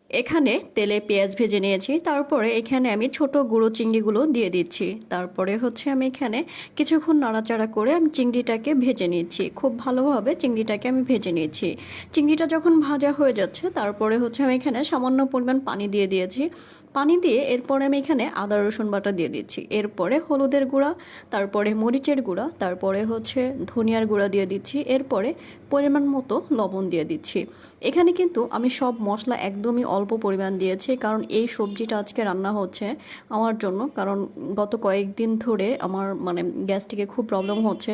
এখানে তেলে পেঁয়াজ ভেজে নিয়েছি, তারপরে এখানে আমি ছোট গুঁড়ো চিংড়িগুলো দিয়ে দিচ্ছি। তারপরে হচ্ছে আমি এখানে কিছুক্ষণ নাড়াচাড়া করে আমি চিংড়িটাকে ভেজে নিচ্ছি, খুব ভালোভাবে চিংড়িটাকে আমি ভেজে নিয়েছি। চিংড়িটা যখন ভাজা হয়ে যাচ্ছে তারপরে হচ্ছে আমি এখানে সামান্য পরিমাণ পানি দিয়ে দিয়েছি। পানি দিয়ে এরপরে আমি এখানে আদা রসুন বাটা দিয়ে দিচ্ছি, এরপরে হলুদের গুঁড়া, তারপরে মরিচের গুঁড়া, তারপরে হচ্ছে ধনিয়ার গুঁড়া দিয়ে দিচ্ছি, এরপরে পরিমাণ মতো লবণ দিয়ে দিচ্ছি। এখানে কিন্তু আমি সব মশলা একদমই অল্প পরিমাণ দিয়েছি, কারণ এই সবজিটা আজকে রান্না হচ্ছে আমার জন্য, কারণ গত কয়েকদিন ধরে আমার গ্যাস্ট্রিকে খুব প্রবলেম হচ্ছে,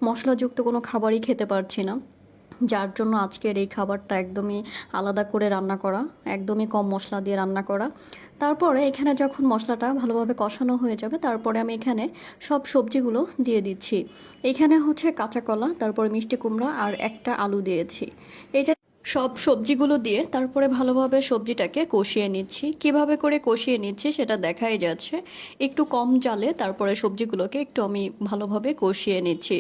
মশলাযুক্ত কোনো খাবারই খেতে পারছি না। যার জন্য আজকের এই খাবারটা একদমই আলাদা করে রান্না করা, একদমই কম মশলা দিয়ে রান্না করা। তারপরে এখানে যখন মশলাটা ভালোভাবে কষানো হয়ে যাবে তারপরে আমি এখানে সব সবজিগুলো দিয়ে দিচ্ছি। এখানে হচ্ছে কাঁচা কলা, তারপরে মিষ্টি কুমড়া আর একটা আলু দিয়েছি। এটা সব সবজিগুলো দিয়ে তারপরে ভালোভাবে সবজিটাকে কষিয়ে নিচ্ছি। কিভাবে করে কষিয়ে নিচ্ছি সেটা দেখাই যাচ্ছে। একটু কম জালে তারপরে সবজিগুলোকে একটু আমি ভালোভাবে কষিয়ে নিচ্ছি।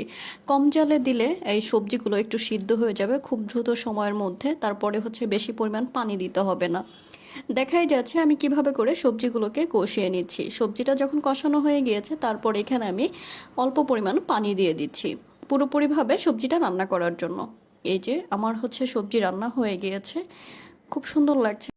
কম জালে দিলে এই সবজিগুলো একটু সিদ্ধ হয়ে যাবে খুব দ্রুত সময়ের মধ্যে, তারপরে হচ্ছে বেশি পরিমাণ পানি দিতে হবে না। দেখাই যাচ্ছে আমি কিভাবে করে সবজিগুলোকে কষিয়ে নিচ্ছি। সবজিটা যখন কষানো হয়ে গিয়েছে তারপর এখানে আমি অল্প পরিমাণ পানি দিয়ে দিচ্ছি পুরোপুরিভাবে সবজিটা রান্না করার জন্য। এই যে আমার হচ্ছে সবজি রান্না হয়ে গিয়েছে, খুব সুন্দর লাগছে।